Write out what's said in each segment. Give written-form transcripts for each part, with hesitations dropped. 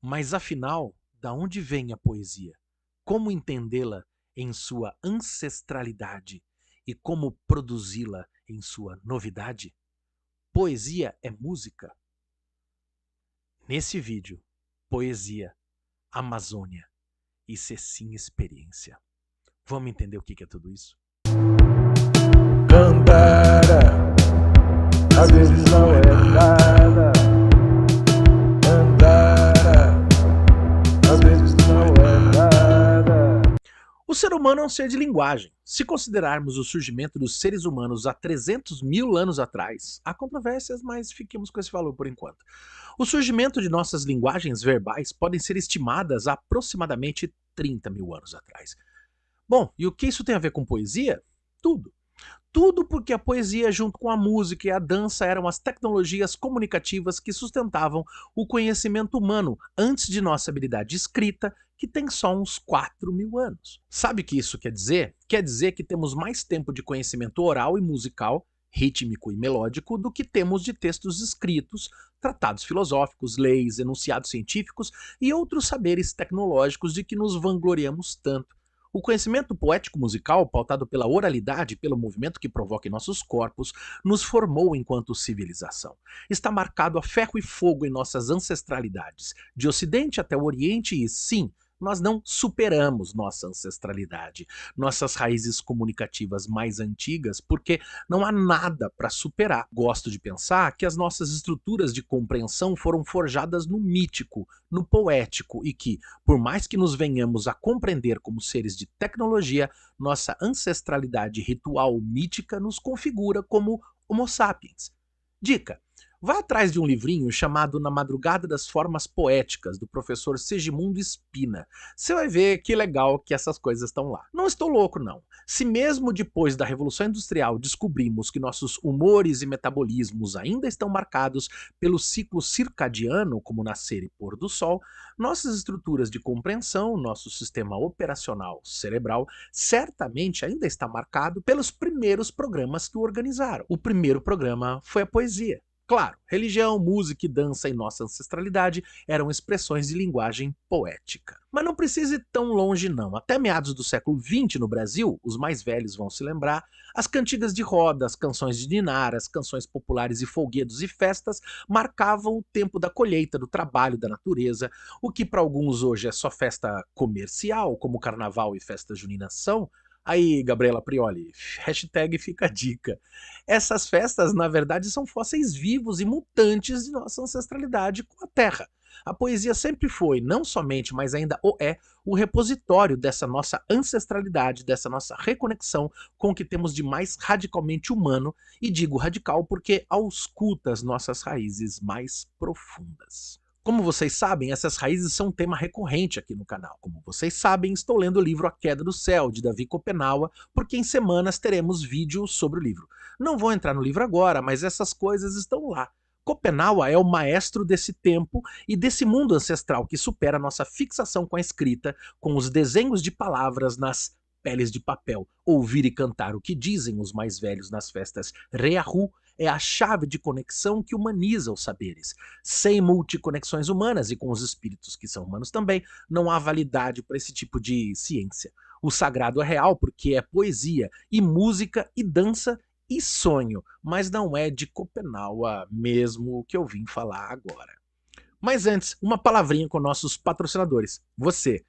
Mas afinal, da onde vem a poesia? Como entendê-la em sua ancestralidade e como produzi-la em sua novidade? Poesia é música? Nesse vídeo, poesia, Amazônia e Cecim Experiência. Vamos entender o que é tudo isso? Andara, às vezes não é nada. Andara, às vezes não é nada. O ser humano é um ser de linguagem. Se considerarmos o surgimento dos seres humanos há 300 mil anos atrás, há controvérsias, mas fiquemos com esse valor por enquanto. O surgimento de nossas linguagens verbais podem ser estimadas a aproximadamente 30 mil anos atrás. Bom, e o que isso tem a ver com poesia? Tudo. Tudo porque a poesia, junto com a música e a dança, eram as tecnologias comunicativas que sustentavam o conhecimento humano antes de nossa habilidade escrita, que tem só uns 4 mil anos. Sabe o que isso quer dizer? Quer dizer que temos mais tempo de conhecimento oral e musical, rítmico e melódico, do que temos de textos escritos, tratados filosóficos, leis, enunciados científicos e outros saberes tecnológicos de que nos vangloriamos tanto. O conhecimento poético musical, pautado pela oralidade e pelo movimento que provoca em nossos corpos, nos formou enquanto civilização. Está marcado a ferro e fogo em nossas ancestralidades, de Ocidente até o Oriente e, sim, nós não superamos nossa ancestralidade, nossas raízes comunicativas mais antigas, porque não há nada para superar. Gosto de pensar que as nossas estruturas de compreensão foram forjadas no mítico, no poético e que, por mais que nos venhamos a compreender como seres de tecnologia, nossa ancestralidade ritual mítica nos configura como Homo sapiens. Dica: vá atrás de um livrinho chamado Na Madrugada das Formas Poéticas, do professor Segimundo Spina. Você vai ver que legal que essas coisas estão lá. Não estou louco, não. Se mesmo depois da Revolução Industrial descobrimos que nossos humores e metabolismos ainda estão marcados pelo ciclo circadiano, como nascer e pôr do sol, nossas estruturas de compreensão, nosso sistema operacional cerebral, certamente ainda está marcado pelos primeiros programas que o organizaram. O primeiro programa foi a poesia. Claro, religião, música e dança em nossa ancestralidade eram expressões de linguagem poética. Mas não precisa ir tão longe não. Até meados do século XX no Brasil, os mais velhos vão se lembrar, as cantigas de roda, as canções de ninar, as canções populares e folguedos e festas marcavam o tempo da colheita, do trabalho, da natureza, o que para alguns hoje é só festa comercial, como carnaval e festa junina são. Aí, Gabriela Prioli, hashtag fica a dica. Essas festas, na verdade, são fósseis vivos e mutantes de nossa ancestralidade com a Terra. A poesia sempre foi, não somente, mas ainda o é, o repositório dessa nossa ancestralidade, dessa nossa reconexão com o que temos de mais radicalmente humano, e digo radical porque ausculta as nossas raízes mais profundas. Como vocês sabem, essas raízes são um tema recorrente aqui no canal. Como vocês sabem, estou lendo o livro A Queda do Céu, de Davi Copenaua, porque em semanas teremos vídeo sobre o livro. Não vou entrar no livro agora, mas essas coisas estão lá. Copenaua é o maestro desse tempo e desse mundo ancestral que supera nossa fixação com a escrita, com os desenhos de palavras nas peles de papel. Ouvir e cantar o que dizem os mais velhos nas festas Reahu é a chave de conexão que humaniza os saberes. Sem multiconexões humanas e com os espíritos que são humanos também, não há validade para esse tipo de ciência. O sagrado é real porque é poesia e música e dança e sonho, mas não é de Copenaua mesmo que eu vim falar agora. Mas antes, uma palavrinha com nossos patrocinadores. Você.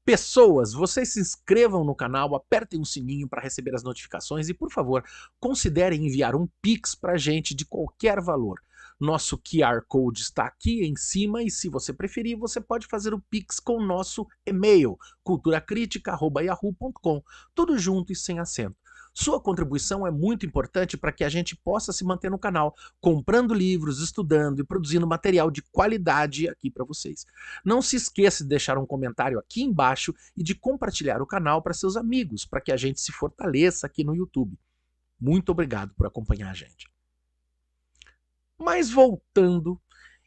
Pessoas, vocês se inscrevam no canal, apertem o sininho para receber as notificações e, por favor, considerem enviar um Pix para a gente de qualquer valor. Nosso QR Code está aqui em cima e, se você preferir, você pode fazer o Pix com o nosso e-mail, culturacritica@yahoo.com, tudo junto e sem acento. Sua contribuição é muito importante para que a gente possa se manter no canal, comprando livros, estudando e produzindo material de qualidade aqui para vocês. Não se esqueça de deixar um comentário aqui embaixo e de compartilhar o canal para seus amigos, para que a gente se fortaleça aqui no YouTube. Muito obrigado por acompanhar a gente. Mas voltando,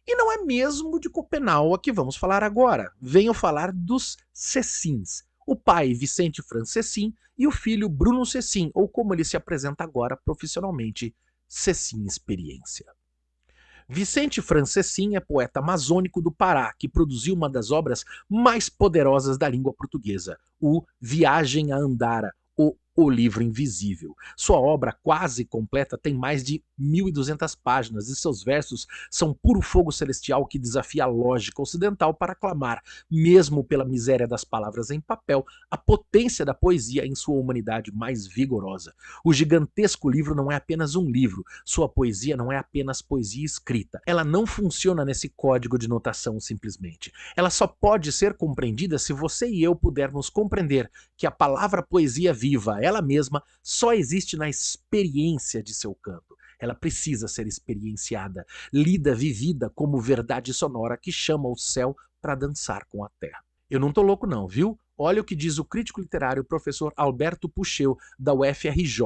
e não é mesmo de Copenaua que vamos falar agora. Venho falar dos Cecins. O pai, Vicente Franz Cecim, e o filho, Bruno Cecim, ou como ele se apresenta agora profissionalmente, Cecim Experiência. Vicente Franceschin é poeta amazônico do Pará, que produziu uma das obras mais poderosas da língua portuguesa, o Viagem a Andara, o Livro Invisível. Sua obra quase completa tem mais de 1.200 páginas e seus versos são puro fogo celestial que desafia a lógica ocidental para clamar, mesmo pela miséria das palavras em papel, a potência da poesia em sua humanidade mais vigorosa. O gigantesco livro não é apenas um livro, sua poesia não é apenas poesia escrita. Ela não funciona nesse código de notação simplesmente. Ela só pode ser compreendida se você e eu pudermos compreender que a palavra poesia viva, ela mesma, só existe na experiência de seu canto. Ela precisa ser experienciada, lida, vivida como verdade sonora que chama o céu para dançar com a terra. Eu não tô louco não, viu? Olha o que diz o crítico literário professor Alberto Pucheu, da UFRJ,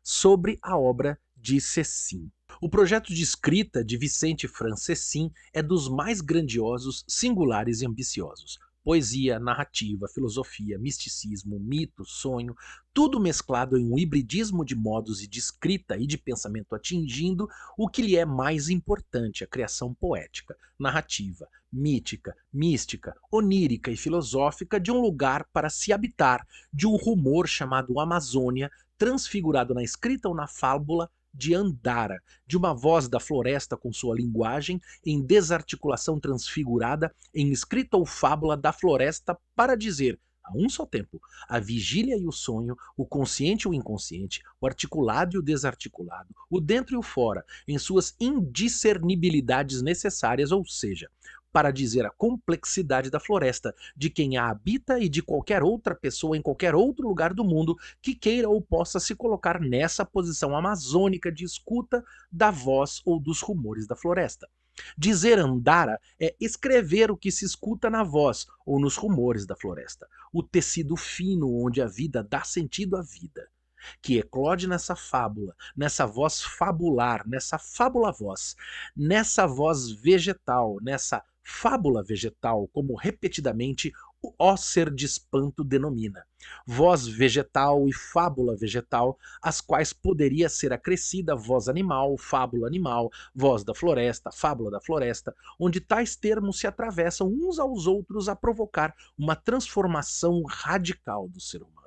sobre a obra de Cecim. O projeto de escrita de Vicente Franceschin é dos mais grandiosos, singulares e ambiciosos. Poesia, narrativa, filosofia, misticismo, mito, sonho, tudo mesclado em um hibridismo de modos e de escrita e de pensamento atingindo o que lhe é mais importante, a criação poética, narrativa, mítica, mística, onírica e filosófica de um lugar para se habitar, de um rumor chamado Amazônia, transfigurado na escrita ou na fábula de Andara, de uma voz da floresta com sua linguagem em desarticulação transfigurada em escrita ou fábula da floresta para dizer, a um só tempo, a vigília e o sonho, o consciente e o inconsciente, o articulado e o desarticulado, o dentro e o fora, em suas indiscernibilidades necessárias, ou seja, para dizer a complexidade da floresta, de quem a habita e de qualquer outra pessoa em qualquer outro lugar do mundo que queira ou possa se colocar nessa posição amazônica de escuta da voz ou dos rumores da floresta. Dizer Andara é escrever o que se escuta na voz ou nos rumores da floresta, o tecido fino onde a vida dá sentido à vida, que eclode nessa fábula, nessa voz fabular, nessa fábula-voz, nessa voz vegetal, nessa fábula vegetal, como repetidamente o ó ser de espanto denomina. Voz vegetal e fábula vegetal, as quais poderia ser acrescida voz animal, fábula animal, voz da floresta, fábula da floresta, onde tais termos se atravessam uns aos outros a provocar uma transformação radical do ser humano.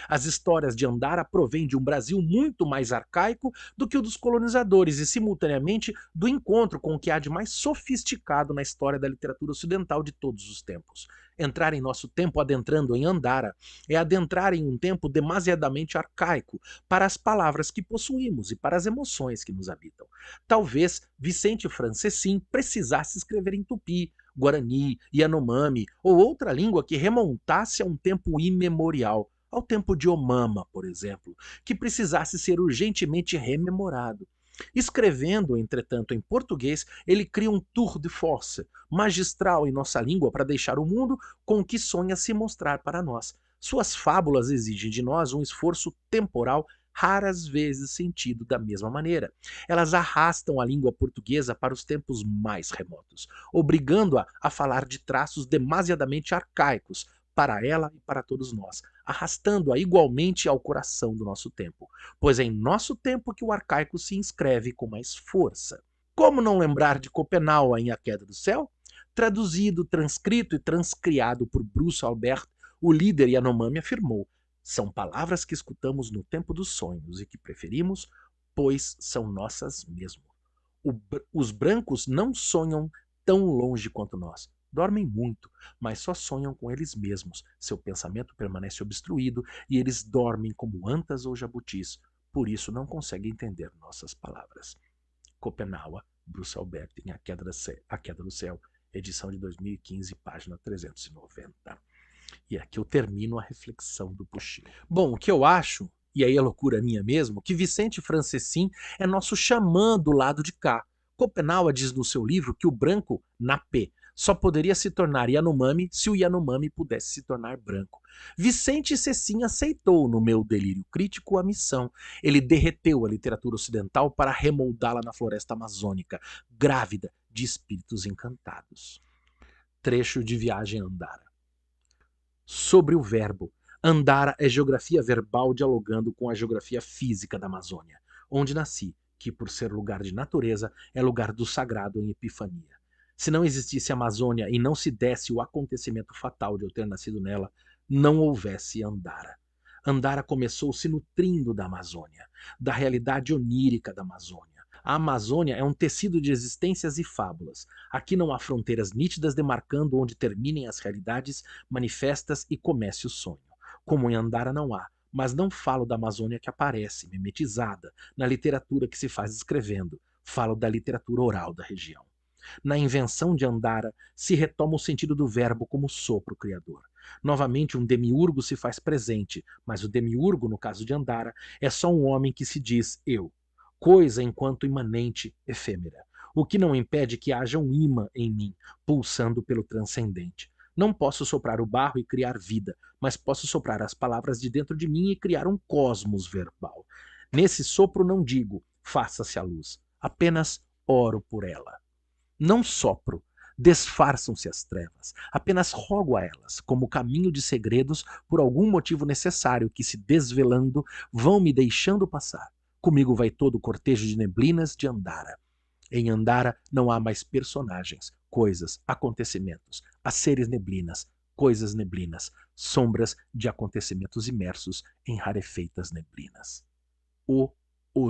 As histórias de Andara provêm de um Brasil muito mais arcaico do que o dos colonizadores e, simultaneamente, do encontro com o que há de mais sofisticado na história da literatura ocidental de todos os tempos. Entrar em nosso tempo adentrando em Andara é adentrar em um tempo demasiadamente arcaico para as palavras que possuímos e para as emoções que nos habitam. Talvez Vicente Franceschin precisasse escrever em tupi, guarani, yanomami ou outra língua que remontasse a um tempo imemorial, ao tempo de Omama, por exemplo, que precisasse ser urgentemente rememorado. Escrevendo, entretanto, em português, ele cria um tour de force magistral em nossa língua para deixar o mundo com o que sonha se mostrar para nós. Suas fábulas exigem de nós um esforço temporal raras vezes sentido da mesma maneira. Elas arrastam a língua portuguesa para os tempos mais remotos, obrigando-a a falar de traços demasiadamente arcaicos, para ela e para todos nós, arrastando-a igualmente ao coração do nosso tempo, pois é em nosso tempo que o arcaico se inscreve com mais força. Como não lembrar de Copenau em A Queda do Céu? Traduzido, transcrito e transcriado por Bruce Albert, o líder Yanomami afirmou: são palavras que escutamos no tempo dos sonhos e que preferimos, pois são nossas mesmo. Os brancos não sonham tão longe quanto nós. Dormem muito, mas só sonham com eles mesmos. Seu pensamento permanece obstruído e eles dormem como antas ou jabutis. Por isso não conseguem entender nossas palavras. Copenau, Bruce Albert, em A Queda do Céu, edição de 2015, página 390. E aqui eu termino a reflexão do Puxil. Bom, o que eu acho, e aí é loucura minha mesmo, que Vicente Franceschin é nosso xamã do lado de cá. Copenau diz no seu livro que o branco, Napê, só poderia se tornar Yanomami se o Yanomami pudesse se tornar branco. Vicente Cecim aceitou, no meu delírio crítico, a missão. Ele derreteu a literatura ocidental para remoldá-la na floresta amazônica, grávida de espíritos encantados. Trecho de Viagem a Andara. Sobre o verbo, Andara é geografia verbal dialogando com a geografia física da Amazônia, onde nasci, que, por ser lugar de natureza, é lugar do sagrado em Epifania. Se não existisse a Amazônia e não se desse o acontecimento fatal de eu ter nascido nela, não houvesse Andara. Andara começou se nutrindo da Amazônia, da realidade onírica da Amazônia. A Amazônia é um tecido de existências e fábulas. Aqui não há fronteiras nítidas demarcando onde terminem as realidades manifestas e comece o sonho. Como em Andara não há, mas não falo da Amazônia que aparece, mimetizada, na literatura que se faz escrevendo. Falo da literatura oral da região. Na invenção de Andara, se retoma o sentido do verbo como sopro criador. Novamente, um demiurgo se faz presente, mas o demiurgo, no caso de Andara, é só um homem que se diz eu. Coisa enquanto imanente, efêmera. O que não impede que haja um imã em mim, pulsando pelo transcendente. Não posso soprar o barro e criar vida, mas posso soprar as palavras de dentro de mim e criar um cosmos verbal. Nesse sopro não digo, faça-se a luz, apenas oro por ela. Não sopro, desfaçam-se as trevas, apenas rogo a elas, como caminho de segredos, por algum motivo necessário que, se desvelando, vão me deixando passar. Comigo vai todo o cortejo de neblinas de Andara. Em Andara não há mais personagens, coisas, acontecimentos. Há seres neblinas, coisas neblinas, sombras de acontecimentos imersos em rarefeitas neblinas. O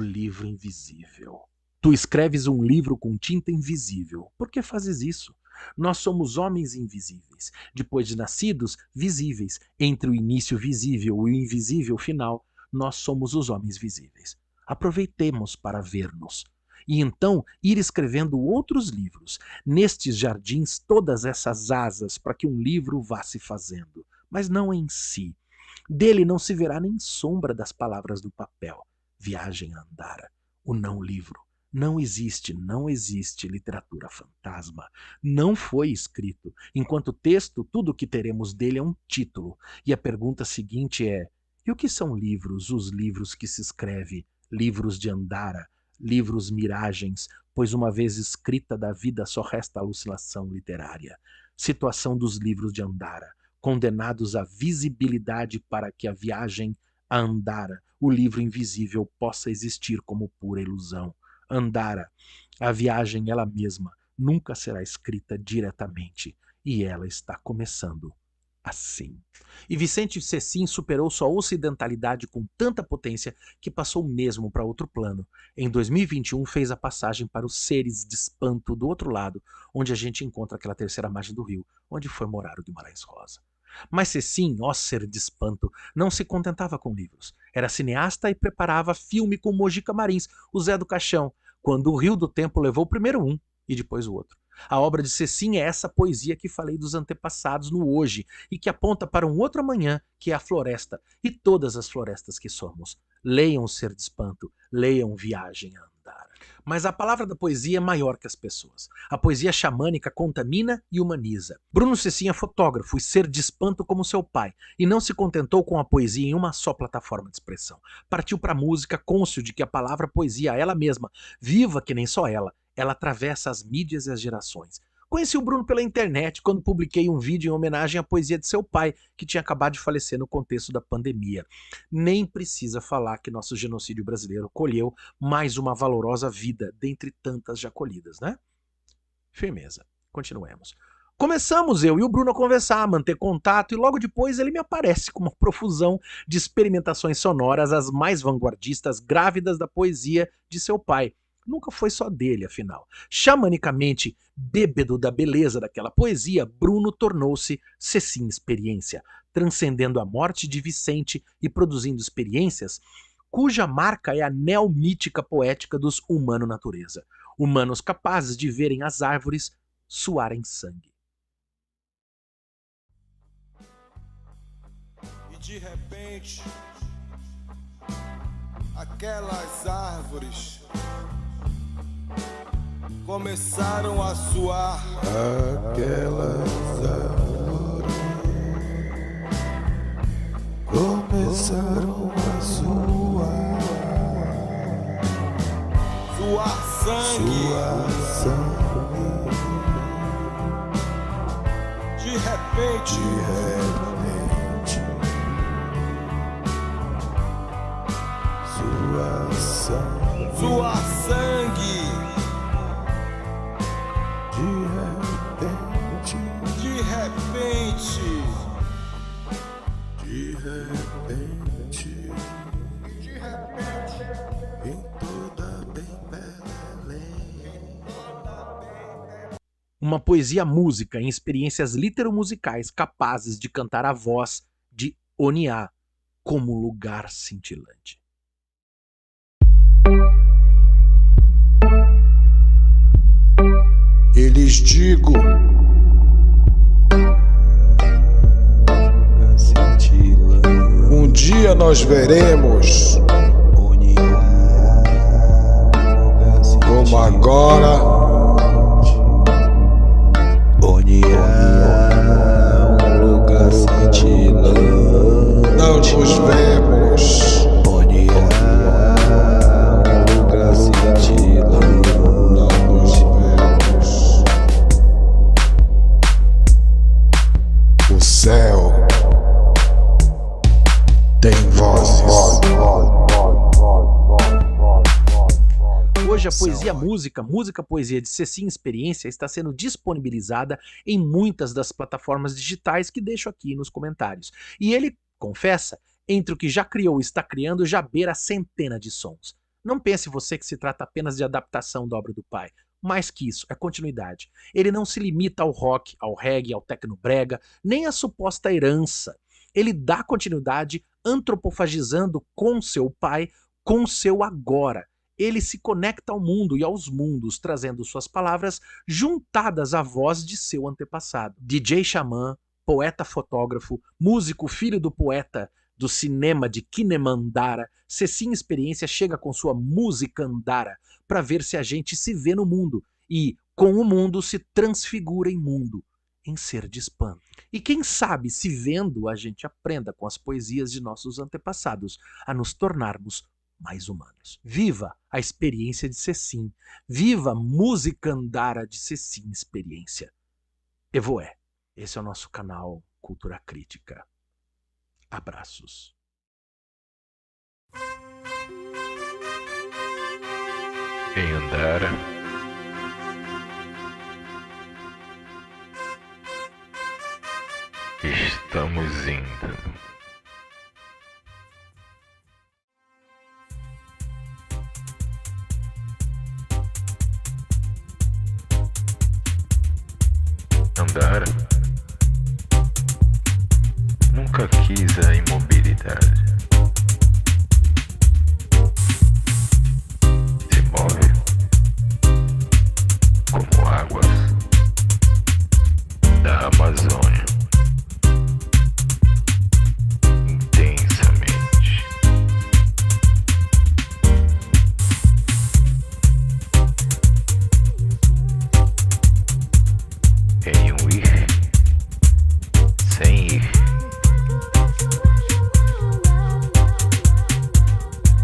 livro invisível. Tu escreves um livro com tinta invisível. Por que fazes isso? Nós somos homens invisíveis. Depois de nascidos, visíveis. Entre o início visível e o invisível final, nós somos os homens visíveis. Aproveitemos para ver-nos. E então ir escrevendo outros livros. Nestes jardins, todas essas asas para que um livro vá se fazendo. Mas não em si. Dele não se verá nem sombra das palavras do papel. Viagem a Andara. O não-livro. Não existe literatura fantasma. Não foi escrito. Enquanto texto, tudo o que teremos dele é um título. E a pergunta seguinte é: e o que são livros, os livros que se escreve? Livros de Andara, livros miragens, pois uma vez escrita da vida só resta alucinação literária. Situação dos livros de Andara, condenados à visibilidade para que a viagem a Andara, o livro invisível, possa existir como pura ilusão. Andara, a viagem ela mesma, nunca será escrita diretamente, e ela está começando assim. E Vicente Cecim superou sua ocidentalidade com tanta potência que passou mesmo para outro plano. Em 2021 fez a passagem para os seres de espanto do outro lado, onde a gente encontra aquela terceira margem do rio, onde foi morar o Guimarães Rosa. Mas Cecim, ó ser de espanto, não se contentava com livros. Era cineasta e preparava filme com Mojica Marins, o Zé do Caixão, quando o Rio do Tempo levou primeiro um e depois o outro. A obra de Cecim é essa poesia que falei dos antepassados no hoje e que aponta para um outro amanhã, que é a floresta e todas as florestas que somos. Leiam Ser de Espanto, leiam Viagem a Andara. Mas a palavra da poesia é maior que as pessoas. A poesia xamânica contamina e humaniza. Bruno Cecim é fotógrafo e Ser de Espanto como seu pai, e não se contentou com a poesia em uma só plataforma de expressão. Partiu para a música, cônscio de que a palavra poesia, ela mesma, viva que nem só ela atravessa as mídias e as gerações. Conheci o Bruno pela internet quando publiquei um vídeo em homenagem à poesia de seu pai, que tinha acabado de falecer no contexto da pandemia. Nem precisa falar que nosso genocídio brasileiro colheu mais uma valorosa vida, dentre tantas já colhidas, né? Firmeza. Continuemos. Começamos eu e o Bruno a conversar, a manter contato, e logo depois ele me aparece com uma profusão de experimentações sonoras, as mais vanguardistas, grávidas da poesia de seu pai. Nunca foi só dele, afinal. Xamanicamente bêbado da beleza daquela poesia, Bruno tornou-se Cecim Experiência, transcendendo a morte de Vicente e produzindo experiências cuja marca é a neomítica poética dos humano-natureza. Humanos capazes de verem as árvores suarem sangue. E de repente, aquelas árvores começaram a suar. Aquelas árvores começaram a suar. Suar sangue. Suar sangue. De repente, suar sangue. suar sangue. De repente, De repente, de repente, em toda bem Belém. Uma poesia música em experiências literomusicais capazes de cantar a voz de Oniá como lugar cintilante. eles digo, um dia nós veremos, como agora, não nos vemos. Não nos vemos. O céu tem vozes. Hoje a poesia música poesia de Cecinha Experiência está sendo disponibilizada em muitas das plataformas digitais que deixo aqui nos comentários. E ele confessa, entre o que já criou e está criando, já beira a centena de sons. Não pense você que se trata apenas de adaptação da obra do pai. Mais que isso, é continuidade. Ele não se limita ao rock, ao reggae, ao tecnobrega, nem à suposta herança. Ele dá continuidade antropofagizando com seu pai, com seu agora. Ele se conecta ao mundo e aos mundos, trazendo suas palavras juntadas à voz de seu antepassado. DJ Xamã, poeta-fotógrafo, músico filho do poeta do cinema de Kinemandara, Cecinha Experiência chega com sua música Andara para ver se a gente se vê no mundo e, com o mundo, se transfigura em mundo, em ser de espanto. E quem sabe, se vendo, a gente aprenda com as poesias de nossos antepassados a nos tornarmos mais humanos. Viva a experiência de Cecim. Viva a música Andara de Cecinha Experiência. Evoé. Esse é o nosso canal Cultura Crítica. Abraços. Em Andara, estamos indo. Andara nunca quis a imobilidade. Se move como águas da Amazônia, intensamente. Em um ir sem ir.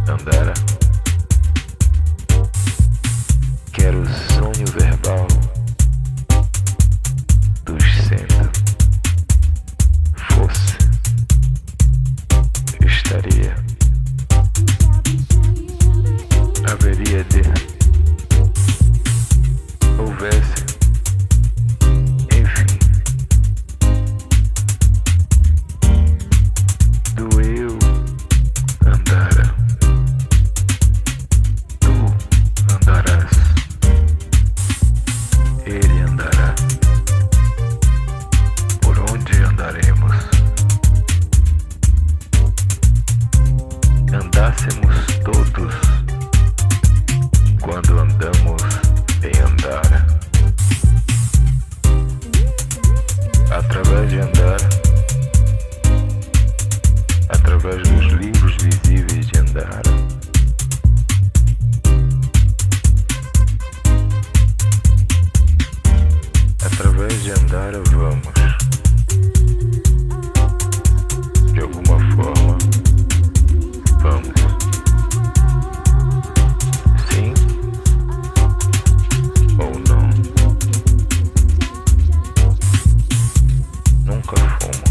Andara, quero o sonho verbal dos cento. Fosse, estaria, haveria de, houvesse, enfim, do eu andara. Andarás, ele andará. Por onde andaremos? Andássemos todos quando andamos em Andara. Através de Andara, através dos livros visíveis de Andara, através de Andara vamos, de alguma forma, vamos. Sim ou não? Nunca fomos.